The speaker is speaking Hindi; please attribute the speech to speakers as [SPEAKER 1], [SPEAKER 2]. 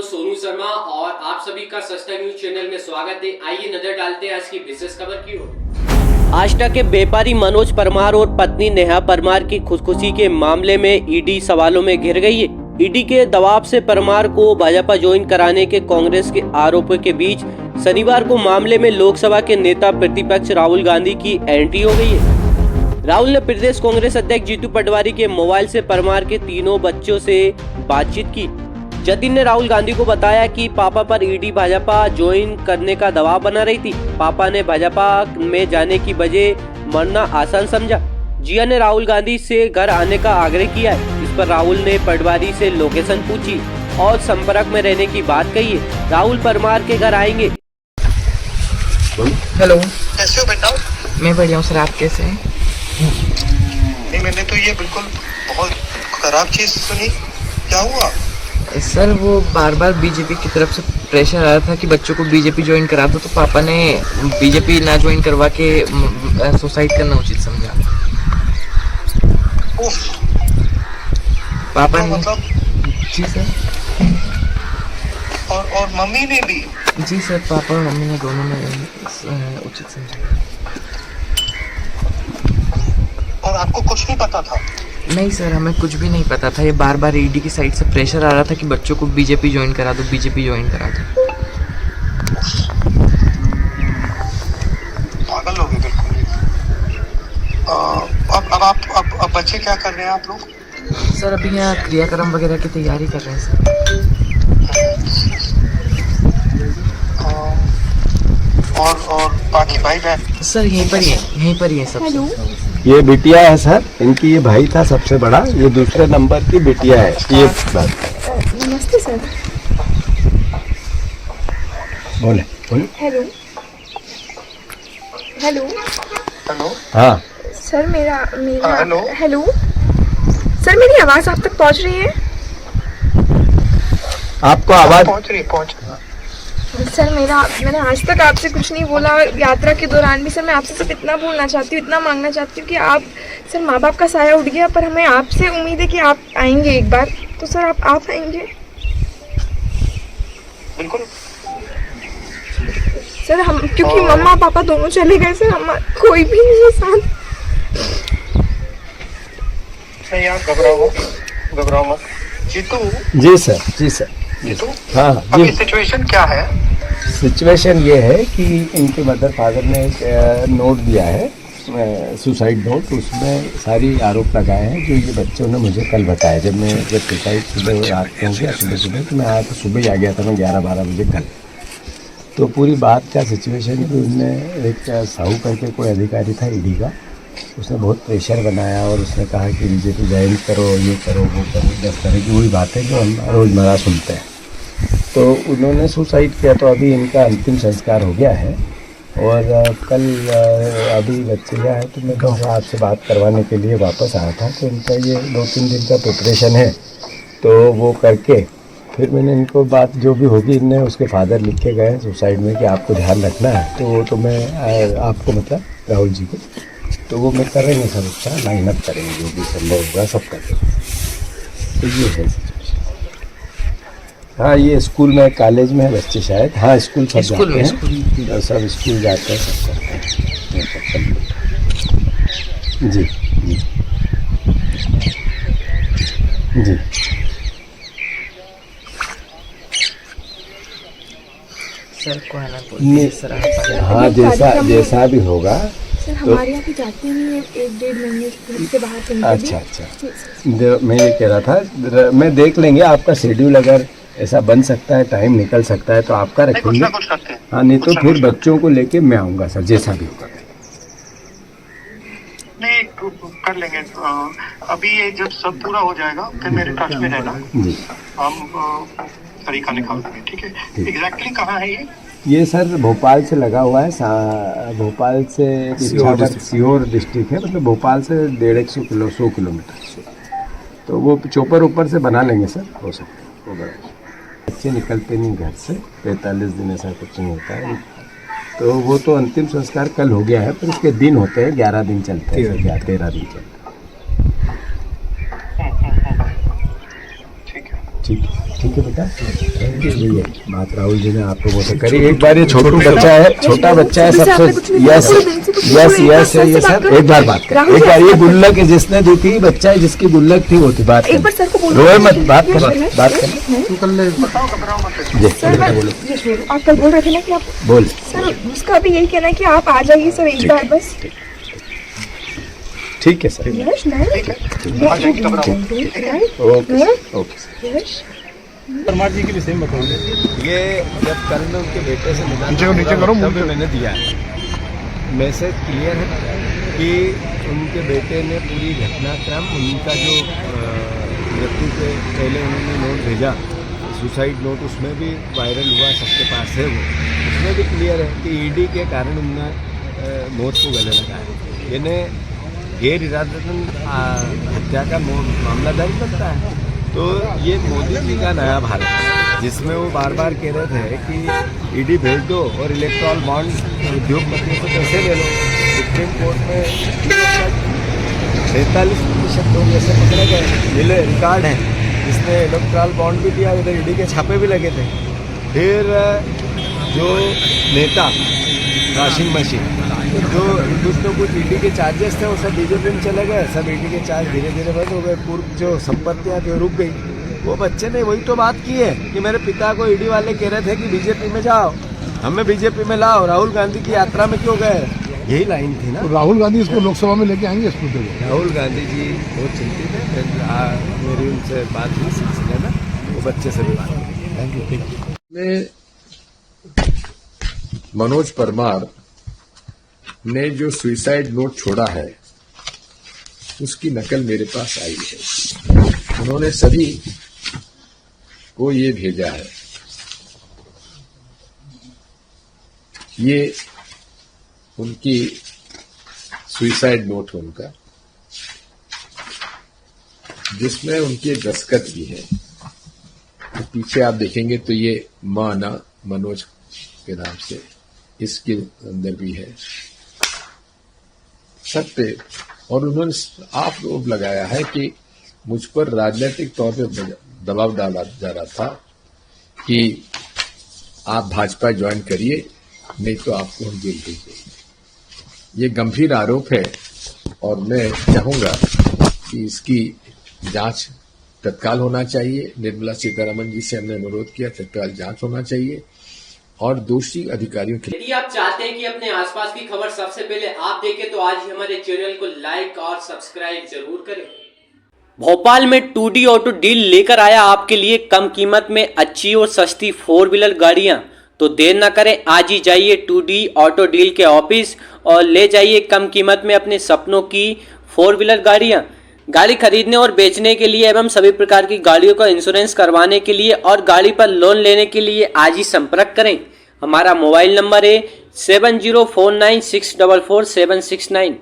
[SPEAKER 1] सोनू शर्मा और आप सभी का सस्ता न्यूज चैनल में स्वागत है। आइए नजर डालते हैं आज की विशेष खबर की ओर। आष्टा के व्यापारी मनोज परमार और पत्नी नेहा परमार की खुदकुशी के मामले में ईडी सवालों में घिर गई है। ईडी के दबाव से परमार को भाजपा ज्वाइन कराने के कांग्रेस के आरोपों के बीच शनिवार को मामले में लोकसभा के नेता प्रतिपक्ष राहुल गांधी की एंट्री हो गई है। राहुल ने प्रदेश कांग्रेस अध्यक्ष जीतू पटवारी के मोबाइल से परमार के तीनों बच्चों से बातचीत की। जतिन ने राहुल गांधी को बताया कि पापा पर ईडी भाजपा ज्वाइन करने का दबाव बना रही थी। पापा ने भाजपा में जाने की वजह मरना आसान समझा। जिया ने राहुल गांधी से घर आने का आग्रह किया है। इस पर राहुल ने पटवारी से लोकेशन पूछी और संपर्क में रहने की बात कही है। राहुल परमार के घर आएंगे।
[SPEAKER 2] हेलो,
[SPEAKER 3] कैसे हो बेटा?
[SPEAKER 2] मैं बढ़िया हूँ सर, आप कैसे हैं?
[SPEAKER 3] नहीं, मैंने तो ये बिल्कुल बहुत खराब चीज सुनी। क्या हुआ?
[SPEAKER 2] सर वो बार बार बीजेपी की तरफ से प्रेशर आ रहा था कि बच्चों को बीजेपी ज्वाइन करा दो, तो पापा ने बीजेपी ना ज्वाइन करवा के सुसाइड करना उचित समझा।
[SPEAKER 3] उफ,
[SPEAKER 2] पापा
[SPEAKER 3] तो
[SPEAKER 2] ने
[SPEAKER 3] मतलब
[SPEAKER 2] जी सर।
[SPEAKER 3] और मम्मी ने भी?
[SPEAKER 2] जी सर, पापा और मम्मी ने दोनों ने उचित समझा।
[SPEAKER 3] और आपको कुछ नहीं पता था?
[SPEAKER 2] नहीं सर, हमें कुछ भी नहीं पता था। ये बार बार ईडी की साइड से प्रेशर आ रहा था कि बच्चों को बीजेपी ज्वाइन करा दो, बीजेपी ज्वाइन करा दो।
[SPEAKER 3] पागल हो गए बिल्कुल। अब बच्चे क्या कर रहे हैं आप लोग?
[SPEAKER 2] सर अभी यहाँ क्रियाक्रम वगैरह की तैयारी कर रहे हैं सर।
[SPEAKER 3] और बाकी भाई बहन?
[SPEAKER 2] सर यहीं पर ही है सब।
[SPEAKER 4] ये बिटिया है सर, इनकी ये भाई था सबसे बड़ा, ये दूसरे नंबर की बिटिया है। ये
[SPEAKER 5] नमस्ते सर।
[SPEAKER 4] बोले
[SPEAKER 5] हेलो हेलो
[SPEAKER 3] हेलो।
[SPEAKER 4] हाँ
[SPEAKER 5] सर, मेरा
[SPEAKER 3] हेलो।
[SPEAKER 5] हेलो सर, मेरी आवाज़ आप तक पहुंच रही है?
[SPEAKER 4] आपको आवाज
[SPEAKER 3] पहुंच रही
[SPEAKER 5] सर मैंने आज तक आपसे कुछ नहीं बोला। यात्रा के दौरान भी सर मैं आपसे सिर्फ इतना बोलना चाहती हूँ, इतना मांगना चाहती हूँ कि आप सर, माँ बाप का साया उठ गया, पर हमें आपसे उम्मीद है कि आप आएंगे एक बार। तो सर आप आएंगे?
[SPEAKER 3] बिल्कुल
[SPEAKER 5] सर हम, क्योंकि मम्मा पापा दोनों चले गए सर, हम कोई भी नहीं है साथ।
[SPEAKER 3] नहीं, आप घबराओ मत। जीतू।
[SPEAKER 4] जी सर, जी सर।
[SPEAKER 3] जीतू,
[SPEAKER 4] हाँ
[SPEAKER 3] अभी
[SPEAKER 4] जी।
[SPEAKER 3] सिचुएशन क्या है?
[SPEAKER 4] सिचुएशन ये है कि इनके मदर फादर ने एक नोट दिया है, सुसाइड नोट। उसमें सारी आरोप लगाए हैं जो ये बच्चों ने मुझे कल बताया। जब सुसाइड सुबह रात को हो गया, सुबह तो मैं आया, तो सुबह ही आ गया था मैं 11-12 बजे कल। तो पूरी बात क्या सिचुएशन है, उनने एक साहू करके कोई अधिकारी था ईडी का, उसने बहुत प्रेशर बनाया और उसने कहा कि बीजेपी ज्वाइन करो, ये करो, वो करो, 10 तरह की वही बातें जो हम रोज़मर्रा सुनते हैं। तो उन्होंने सुसाइड किया। तो अभी इनका अंतिम संस्कार हो गया है और कल अभी बच्चे गया है, तो मैं कहा आपसे बात करवाने के लिए वापस आया था। तो इनका ये 2-3 दिन का प्रिपरेशन है, तो वो करके फिर मैंने इनको बात जो भी होगी, इनने उसके फादर लिख के गए सुसाइड में कि आपको ध्यान रखना है। तो वो तो मैं आपको मतलब राहुल जी को, तो वो मैं करेंगे सर, उसका लाइन अप करेंगे, जो भी संभव होगा सब करेंगे। तो ये है सिचुएशन। हाँ, ये स्कूल में कॉलेज में है बच्चे शायद। हाँ, स्कूल सब जाते हैं, सब स्कूल जाते हैं, सब करते हैं। जी जी जी।
[SPEAKER 2] सर को आना बोलिए सर, आप
[SPEAKER 4] हाँ, जैसा भी होगा।
[SPEAKER 5] सर हमारे यहाँ भी जाते नहीं है 1-1.5 महीने से बाहर कहीं पे भी।
[SPEAKER 4] अच्छा। मैं ये कह रहा था, मैं देख लेंगे आपका शेड्यूल, अगर ऐसा बन सकता है, टाइम निकल सकता है तो आपका रखेंगे।
[SPEAKER 3] कुछ करते हैं।
[SPEAKER 4] हाँ, नहीं तो फिर बच्चों को लेके मैं आऊँगा सर, जैसा भी होगा।
[SPEAKER 3] नहीं, कर लेंगे। अभी ये जब सब पूरा हो जाएगा फिर मेरे टच में रहना,
[SPEAKER 4] जी।
[SPEAKER 3] हम तरीका निकाल देंगे। ठीक है? एग्जैक्टली कहाँ है ये?
[SPEAKER 4] ये सर भोपाल से लगा हुआ है, भोपाल से सीहोर डिस्ट्रिक्ट है, मतलब भोपाल से 150 किलोमीटर। तो वो चोपर ऊपर से बना लेंगे सर, हो सकता है। बच्चे निकलते नहीं घर से, 45 दिन ऐसा कुछ नहीं होता है। तो वो तो अंतिम संस्कार कल हो गया है, पर इसके दिन होते हैं, 11 दिन चलते हैं, 13 दिन चलते हैं।
[SPEAKER 3] ठीक है।
[SPEAKER 4] ठीक है। थैंक यू बेटा, थैंक यू भैया। बात राहुल जी ने आपको बहुत करी। एक बार ये छोटा बच्चा है सबसे, यस यस यस ये सर, एक बार बात कर, एक बार ये गुल्लक जिसने दी थी, बच्चा है जिसकी गुल्लक थी वो थी, बात
[SPEAKER 5] एक बार सर को बोलो,
[SPEAKER 4] रोए मत, बात कर,
[SPEAKER 5] आप कल बोल रहे थे ना कि आप
[SPEAKER 4] बोल।
[SPEAKER 5] सर, उसका भी यही कहना है कि आप आ जाइए सर एक बार बस।
[SPEAKER 4] ठीक है सर,
[SPEAKER 5] यश नहीं
[SPEAKER 4] ओके ओके।
[SPEAKER 5] यश
[SPEAKER 6] परमार जी के लिए सेम बताइए।
[SPEAKER 4] ये जब कल मैं उनके बेटे से मिला
[SPEAKER 6] नीचे करो,
[SPEAKER 4] तब मैंने दिया है मैसेज, क्लियर है कि उनके बेटे ने पूरी घटनाक्रम, उनका जो मृत्यु के पहले उन्होंने नोट भेजा, सुसाइड नोट, उसमें भी वायरल हुआ, सबके पास है वो, उसमें भी क्लियर है कि ईडी के कारण उनने मौत को गले लगाया। यानी गैर इरादतन हत्या का मामला दर्ज लगता है। तो ये मोदी जी का नया भारत है, जिसमें वो बार बार कह रहे थे कि ईडी भेज दो और इलेक्ट्रॉल बॉन्ड उद्योगपतियों से पैसे ले लो। सुप्रीम कोर्ट में 43% लोग ऐसे पकड़े गए, मिले रिकॉर्ड है, जिसने इलेक्ट्रॉल बॉन्ड भी दिया, इधर ईडी के छापे भी लगे थे। फिर जो नेता वॉशिंग मशीन, जो कुछ तो कुछ ईडी के चार्जेस थे वो सब बीजेपी में चले गए, सब ईडी के चार्ज धीरे धीरे बंद हो गए, पूर्व जो संपत्तियाँ थी रुक गई। वो बच्चे ने वही तो बात की है कि मेरे पिता को ईडी वाले कह रहे थे कि बीजेपी में जाओ, हमें बीजेपी में लाओ, राहुल गांधी की यात्रा में क्यों गए, यही लाइन थी ना।
[SPEAKER 6] तो राहुल गांधी इसको लोकसभा में लेके आएंगे इस मुद्दे को?
[SPEAKER 4] राहुल गांधी जी बहुत चिंतित है, मेरी उनसे बात हुई सिलसिले में, वो बच्चे से भी बात हुई। Thank you.
[SPEAKER 7] मनोज परमार ने जो सुसाइड नोट छोड़ा है उसकी नकल मेरे पास आई है। उन्होंने सभी को ये भेजा है। ये उनकी सुसाइड नोट है उनका, जिसमें उनकी दस्तखत भी है। तो पीछे आप देखेंगे तो ये माना मनोज के नाम से इसके अंदर भी है सब पे। और उन्होंने आरोप लगाया है कि मुझ पर राजनीतिक तौर पे दबाव डाला जा रहा था कि आप भाजपा ज्वाइन करिए, नहीं तो आपको हम जेल भेजेंगे। ये गंभीर आरोप है और मैं चाहूंगा कि इसकी जांच तत्काल होना चाहिए। निर्मला सीतारमण जी से हमने अनुरोध किया, तत्काल जांच होना चाहिए और दोषी अधिकारियों के।
[SPEAKER 1] यदि आप चाहते हैं कि अपने आसपास की खबर सबसे पहले आप देखें तो आज ही हमारे चैनल को लाइक और सब्सक्राइब जरूर करें। भोपाल में 2D ऑटो डील लेकर आया आपके लिए कम कीमत में अच्छी और सस्ती 4 व्हीलर गाड़ियां। तो देर ना करें, आज ही जाइए 2D ऑटो डील के ऑफिस और ले जाइए कम कीमत में अपने सपनों की 4 व्हीलर गाड़ियां। गाड़ी खरीदने और बेचने के लिए एवं सभी प्रकार की गाड़ियों का इंश्योरेंस करवाने के लिए और गाड़ी पर लोन लेने के लिए आज ही संपर्क करें। हमारा मोबाइल नंबर है 7049644769।